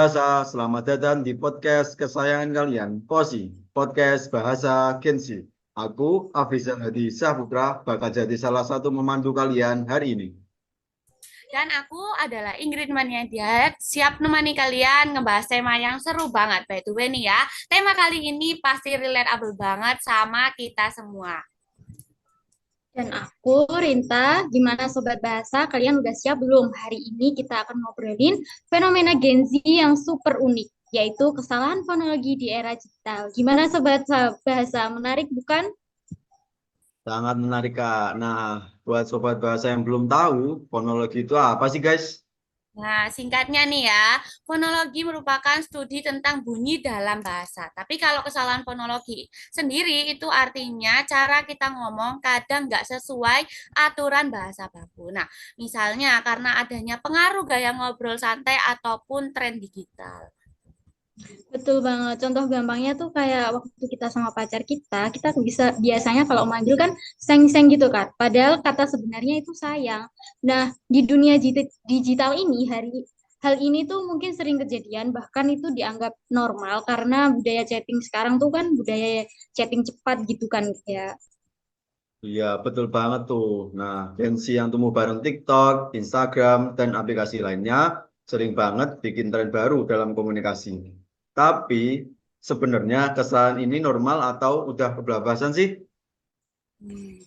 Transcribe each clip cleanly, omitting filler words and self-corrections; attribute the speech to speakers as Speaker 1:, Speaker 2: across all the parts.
Speaker 1: Bahasa, selamat datang di podcast kesayangan kalian, POSI, Podcast Bahasa Gensi. Aku, Afizal Hadi Syahputra, bakal jadi salah satu memandu kalian hari ini.
Speaker 2: Dan aku adalah Ingrid Maniadia, siap nemani kalian ngebahas tema yang seru banget. By the way nih ya, tema kali ini pasti relatable banget sama kita semua.
Speaker 3: Dan aku, Rinta, gimana Sobat Bahasa? Kalian udah siap belum? Hari ini kita akan ngobrolin fenomena Gen Z yang super unik, yaitu kesalahan fonologi di era digital. Gimana Sobat Bahasa? Menarik bukan?
Speaker 1: Sangat menarik, Kak. Nah, buat sobat bahasa yang belum tahu, fonologi itu apa sih, guys?
Speaker 2: Nah, singkatnya nih ya, fonologi merupakan studi tentang bunyi dalam bahasa. Tapi kalau kesalahan fonologi sendiri itu artinya cara kita ngomong kadang nggak sesuai aturan bahasa baku. Nah, misalnya karena adanya pengaruh gaya ngobrol santai ataupun tren digital.
Speaker 3: Betul banget. Contoh gampangnya tuh kayak waktu kita sama pacar kita bisa biasanya kalau manggil kan seng-seng gitu kan. Padahal kata sebenarnya itu sayang. Nah, di dunia digital ini hal ini tuh mungkin sering kejadian, bahkan itu dianggap normal karena budaya chatting sekarang tuh kan budaya chatting cepat gitu kan ya.
Speaker 1: Iya, betul banget tuh. Nah, Gensi yang tumbuh bareng TikTok, Instagram, dan aplikasi lainnya sering banget bikin tren baru dalam komunikasi. Tapi sebenarnya kesalahan ini normal atau udah kebablasan sih?
Speaker 2: Hmm.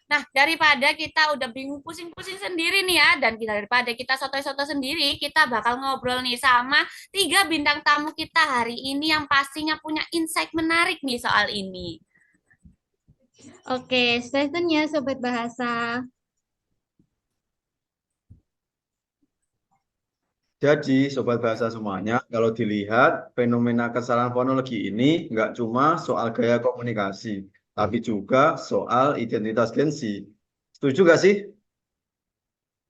Speaker 2: Nah, daripada kita udah bingung pusing-pusing sendiri nih ya, dan daripada kita soto-soto sendiri, kita bakal ngobrol nih sama tiga bintang tamu kita hari ini yang pastinya punya insight menarik nih soal ini.
Speaker 3: Oke, sessionnya Sobat Bahasa.
Speaker 1: Jadi, sobat bahasa semuanya, kalau dilihat fenomena kesalahan fonologi ini nggak cuma soal gaya komunikasi, tapi juga soal identitas Gensi. Setuju nggak sih?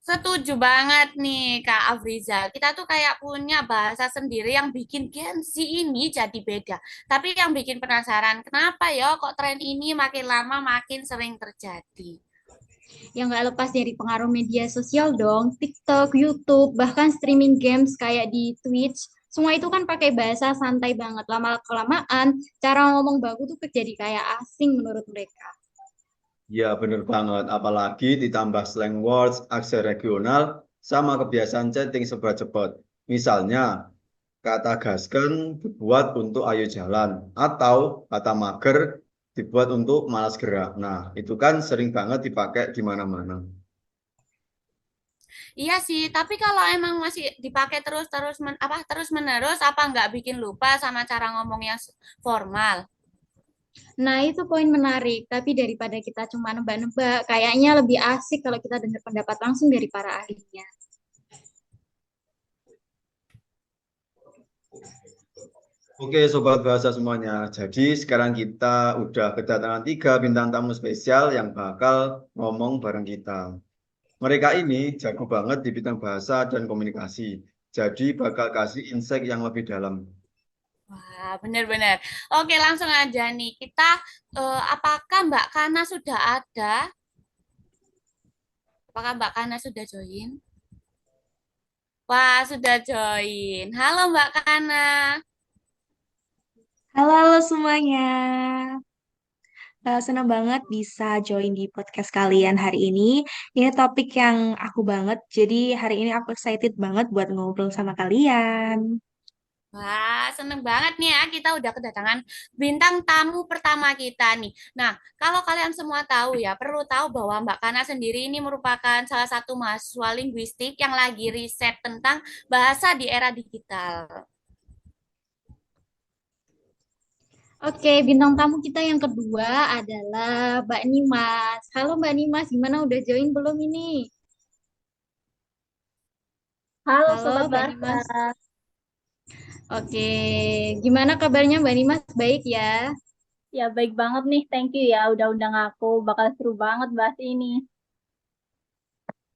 Speaker 2: Setuju banget nih Kak Afrizal. Kita tuh kayak punya bahasa sendiri yang bikin Gen Z ini jadi beda. Tapi yang bikin penasaran, kenapa ya kok tren ini makin lama makin sering terjadi?
Speaker 3: Yang nggak lepas dari pengaruh media sosial dong, TikTok, YouTube, bahkan streaming games kayak di Twitch. Semua itu kan pakai bahasa santai banget. Lama-kelamaan, cara ngomong baku tuh jadi kayak asing menurut mereka.
Speaker 1: Ya, bener banget. Apalagi ditambah slang words, aksar regional, sama kebiasaan chatting serba cepat. Misalnya, kata gasken dibuat untuk ayo jalan, atau kata mager dibuat untuk malas gerak. Nah, itu kan sering banget dipakai di mana-mana.
Speaker 2: Iya sih, tapi kalau emang masih dipakai terus-terus terus-menerus apa nggak bikin lupa sama cara ngomong yang formal?
Speaker 3: Nah, itu poin menarik. Tapi daripada kita cuma nebak-nebak, kayaknya lebih asik kalau kita dengar pendapat langsung dari para ahlinya.
Speaker 1: Oke, sobat bahasa semuanya. Jadi sekarang kita udah kedatangan tiga bintang tamu spesial yang bakal ngomong bareng kita. Mereka ini jago banget di bidang bahasa dan komunikasi. Jadi bakal kasih insight yang lebih dalam.
Speaker 2: Wah, benar-benar. Oke, langsung aja nih. Apakah Mbak Kana sudah ada? Apakah Mbak Kana sudah join? Wah, sudah join. Halo Mbak Kana.
Speaker 4: Halo, halo semuanya. Senang banget bisa join di podcast kalian hari ini. Ini topik yang aku banget, jadi hari ini aku excited banget buat ngobrol sama kalian.
Speaker 2: Wah, seneng banget nih ya. Kita udah kedatangan bintang tamu pertama kita nih. Nah, kalau kalian semua tahu ya, perlu tahu bahwa Mbak Kana sendiri ini merupakan salah satu mahasiswa linguistik yang lagi riset tentang bahasa di era digital.
Speaker 3: Oke, bintang tamu kita yang kedua adalah Mbak Nimas. Halo Mbak Nimas, gimana udah join belum ini?
Speaker 5: Halo
Speaker 3: Halo
Speaker 5: Sobat
Speaker 3: Mbak
Speaker 5: Bahasa.
Speaker 3: Nimas. Oke, gimana kabarnya Mbak Nimas? Baik ya?
Speaker 5: Ya baik banget nih, thank you ya udah undang aku. Bakal seru banget bahas ini.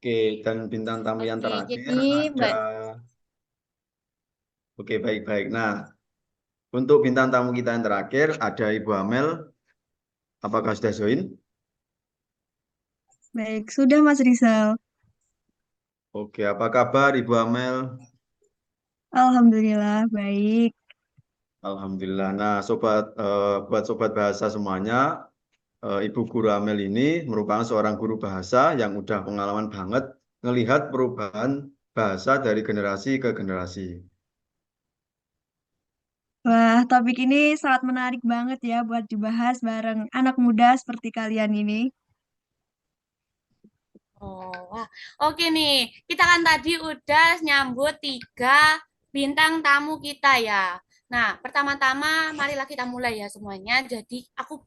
Speaker 1: Oke, dan bintang tamu yang
Speaker 3: Oke,
Speaker 1: terakhir
Speaker 3: jadi
Speaker 1: ada...
Speaker 3: Mbak,
Speaker 1: Oke, baik-baik. Nah, untuk bintang tamu kita yang terakhir ada Ibu Amel. Apakah sudah join?
Speaker 4: Baik, sudah Mas Rizal.
Speaker 1: Oke, apa kabar Ibu Amel?
Speaker 6: Alhamdulillah, baik.
Speaker 1: Alhamdulillah. Nah, buat sobat bahasa semuanya, Ibu Guru Amel ini merupakan seorang guru bahasa yang udah pengalaman banget ngelihat perubahan bahasa dari generasi ke generasi.
Speaker 6: Wah, topik ini sangat menarik banget ya buat dibahas bareng anak muda seperti kalian ini.
Speaker 2: Oh, wah. Oke nih, kita kan tadi udah nyambut 3 bintang tamu kita ya. Nah, pertama-tama marilah kita mulai ya semuanya. Jadi aku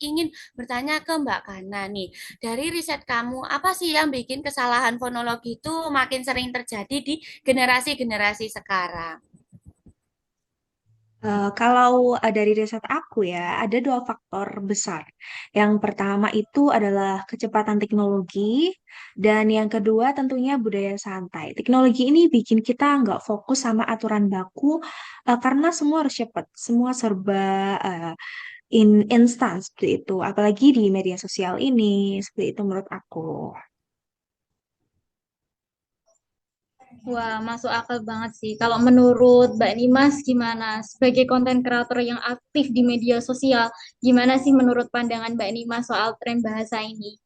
Speaker 2: ingin bertanya ke Mbak Kana nih. Dari riset kamu, apa sih yang bikin kesalahan fonologi itu makin sering terjadi di generasi-generasi sekarang?
Speaker 4: Kalau dari riset aku ya, ada dua faktor besar. Yang pertama itu adalah kecepatan teknologi, dan yang kedua tentunya budaya santai. Teknologi ini bikin kita nggak fokus sama aturan baku, karena semua harus cepat, semua serba instan seperti itu. Apalagi di media sosial ini, seperti itu menurut aku.
Speaker 3: Wah, masuk akal banget sih. Kalau menurut Mbak Nimas gimana? Sebagai konten kreator yang aktif di media sosial, gimana sih menurut pandangan Mbak Nimas soal tren bahasa ini?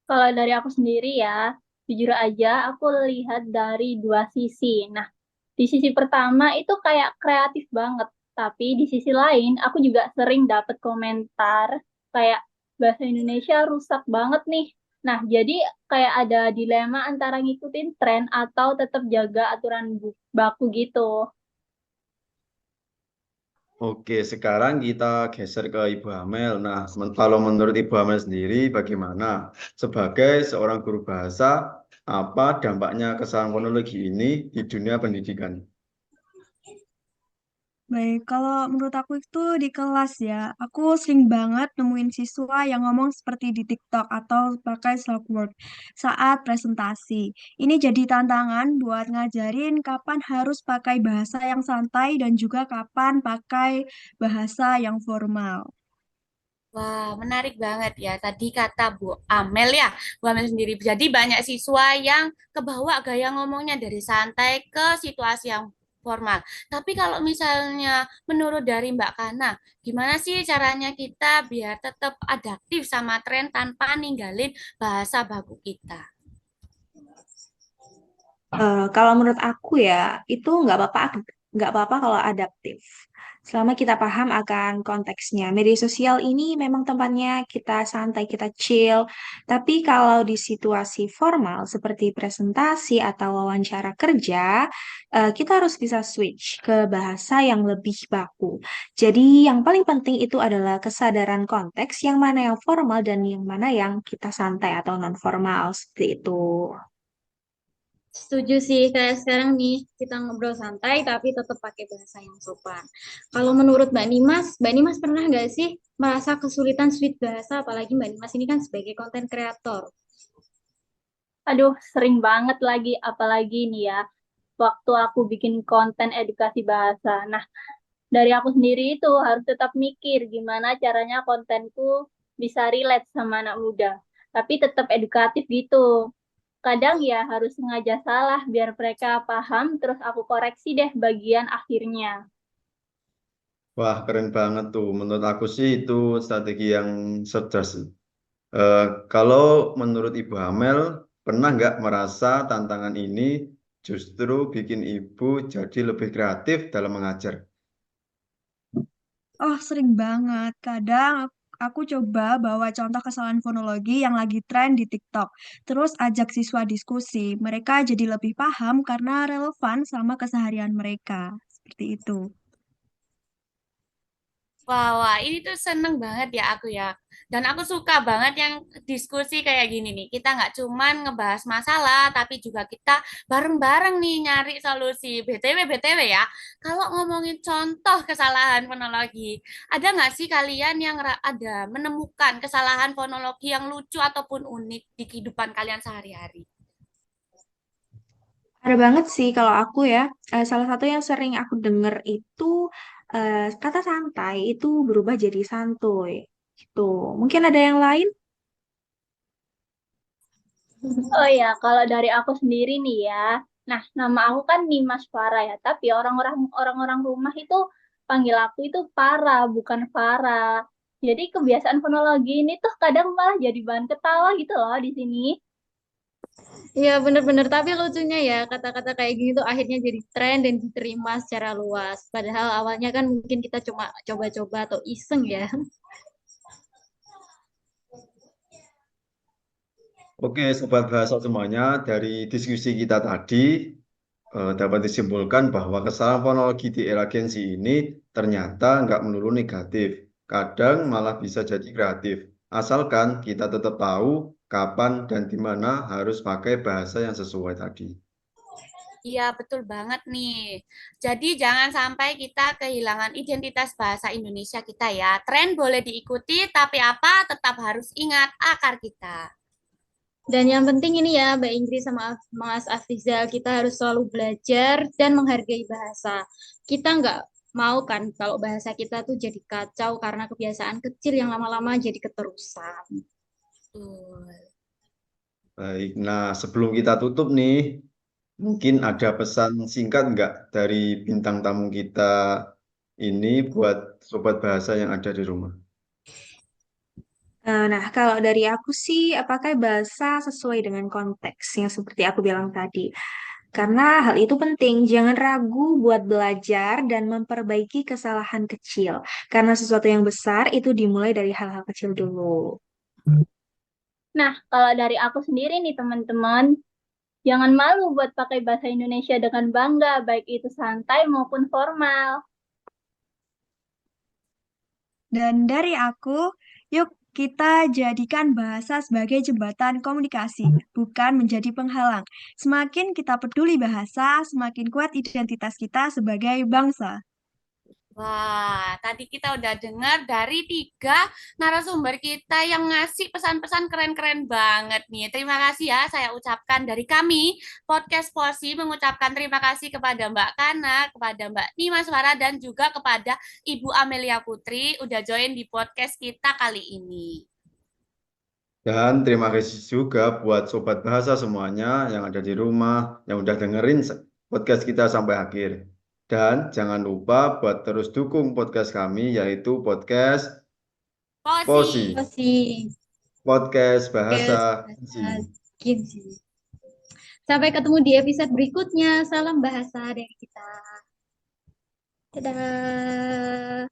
Speaker 5: Kalau dari aku sendiri ya, jujur aja aku lihat dari dua sisi. Nah, di sisi pertama itu kayak kreatif banget, tapi di sisi lain aku juga sering dapat komentar kayak bahasa Indonesia rusak banget nih. Nah, jadi kayak ada dilema antara ngikutin tren atau tetap jaga aturan baku gitu.
Speaker 1: Oke, sekarang kita geser ke Ibu Amel. Nah, kalau menurut Ibu Amel sendiri, bagaimana? Sebagai seorang guru bahasa, apa dampaknya kesalahan fonologi ini di dunia pendidikan?
Speaker 6: Baik, kalau menurut aku itu di kelas ya, aku sering banget nemuin siswa yang ngomong seperti di TikTok atau pakai slang word saat presentasi. Ini jadi tantangan buat ngajarin kapan harus pakai bahasa yang santai dan juga kapan pakai bahasa yang formal.
Speaker 2: Wah, menarik banget ya. Tadi kata Bu Amel ya, Bu Amel sendiri. Jadi banyak siswa yang kebawa gaya ngomongnya dari santai ke situasi yang formal. Tapi kalau misalnya menurut dari Mbak Kana, gimana sih caranya kita biar tetap adaptif sama tren tanpa ninggalin bahasa baku kita?
Speaker 4: Kalau menurut aku ya, itu nggak apa-apa kalau adaptif. Selama kita paham akan konteksnya. Media sosial ini memang tempatnya kita santai, kita chill. Tapi kalau di situasi formal seperti presentasi atau wawancara kerja, kita harus bisa switch ke bahasa yang lebih baku. Jadi yang paling penting itu adalah kesadaran konteks, yang mana yang formal dan yang mana yang kita santai atau non formal seperti itu.
Speaker 3: Setuju sih, kayak sekarang nih kita ngobrol santai tapi tetap pakai bahasa yang sopan. Kalau menurut Mbak Nimas pernah nggak sih merasa kesulitan sulit bahasa, apalagi Mbak Nimas ini kan sebagai konten kreator?
Speaker 5: Aduh, sering banget lagi, apalagi nih ya, waktu aku bikin konten edukasi bahasa. Nah, dari aku sendiri itu harus tetap mikir gimana caranya kontenku bisa relate sama anak muda, tapi tetap edukatif gitu. Kadang ya harus sengaja salah biar mereka paham, terus aku koreksi deh bagian akhirnya.
Speaker 1: Wah, keren banget tuh. Menurut aku sih itu strategi yang cerdas. Eh, Kalau menurut Ibu Amel, pernah nggak merasa tantangan ini justru bikin Ibu jadi lebih kreatif dalam mengajar?
Speaker 6: Oh, sering banget. Kadang aku coba bawa contoh kesalahan fonologi yang lagi tren di TikTok. Terus ajak siswa diskusi. Mereka jadi lebih paham karena relevan sama keseharian mereka. Seperti itu.
Speaker 2: Wah, wah, ini tuh seneng banget ya aku ya. Dan aku suka banget yang diskusi kayak gini nih. Kita nggak cuman ngebahas masalah, tapi juga kita bareng-bareng nih nyari solusi. BTW ya, kalau ngomongin contoh kesalahan fonologi, ada nggak sih kalian yang ada menemukan kesalahan fonologi yang lucu ataupun unik di kehidupan kalian sehari-hari?
Speaker 4: Ada banget sih kalau aku ya. Salah satu yang sering aku denger itu kata santai itu berubah jadi santuy. Gitu. Mungkin ada yang lain?
Speaker 5: Oh ya, kalau dari aku sendiri nih ya, Nah, nama aku kan Nimas Farah ya, tapi orang-orang rumah itu panggil aku itu Farah, bukan Farah. Jadi kebiasaan fonologi ini tuh kadang malah jadi bahan ketawa gitu loh di sini.
Speaker 3: Iya bener-bener, tapi lucunya ya kata-kata kayak gini tuh akhirnya jadi tren dan diterima secara luas. Padahal awalnya kan mungkin kita cuma coba-coba atau iseng ya.
Speaker 1: Oke, sobat bahasa semuanya, dari diskusi kita tadi dapat disimpulkan bahwa kesalahan fonologi di era Gen Z ini ternyata nggak melulu negatif, kadang malah bisa jadi kreatif. Asalkan kita tetap tahu kapan dan di mana harus pakai bahasa yang sesuai tadi.
Speaker 2: Iya, betul banget nih. Jadi jangan sampai kita kehilangan identitas bahasa Indonesia kita ya. Tren boleh diikuti, tapi apa tetap harus ingat akar kita.
Speaker 3: Dan yang penting ini ya, Mbak Inggris sama Mas Afrizal, kita harus selalu belajar dan menghargai bahasa. Kita nggak mau kan kalau bahasa kita tuh jadi kacau karena kebiasaan kecil yang lama-lama jadi keterusan.
Speaker 2: Betul.
Speaker 1: Baik, nah sebelum kita tutup nih, mungkin ada pesan singkat nggak dari bintang tamu kita ini buat sobat bahasa yang ada di rumah?
Speaker 4: Nah, kalau dari aku sih, pakai bahasa sesuai dengan konteks yang seperti aku bilang tadi. Karena hal itu penting, jangan ragu buat belajar dan memperbaiki kesalahan kecil. Karena sesuatu yang besar itu dimulai dari hal-hal kecil dulu.
Speaker 5: Nah, kalau dari aku sendiri nih teman-teman, jangan malu buat pakai bahasa Indonesia dengan bangga, baik itu santai maupun formal.
Speaker 6: Dan dari aku, yuk kita jadikan bahasa sebagai jembatan komunikasi, bukan menjadi penghalang. Semakin kita peduli bahasa, semakin kuat identitas kita sebagai bangsa.
Speaker 2: Wah, tadi kita udah dengar dari 3 narasumber kita yang ngasih pesan-pesan keren-keren banget nih. Terima kasih ya, saya ucapkan dari kami, Podcast Porsi, mengucapkan terima kasih kepada Mbak Kana, kepada Mbak Nima Suara, dan juga kepada Ibu Amelia Putri udah join di podcast kita kali ini.
Speaker 1: Dan terima kasih juga buat sobat bahasa semuanya yang ada di rumah, yang udah dengerin podcast kita sampai akhir. Dan jangan lupa buat terus dukung podcast kami, yaitu podcast
Speaker 2: Posi.
Speaker 1: Posi,
Speaker 3: Kasih.
Speaker 1: podcast bahasa
Speaker 3: Bahasa
Speaker 1: Posi.
Speaker 3: Gizi. Sampai ketemu di episode berikutnya. Salam bahasa dari kita. Dadah.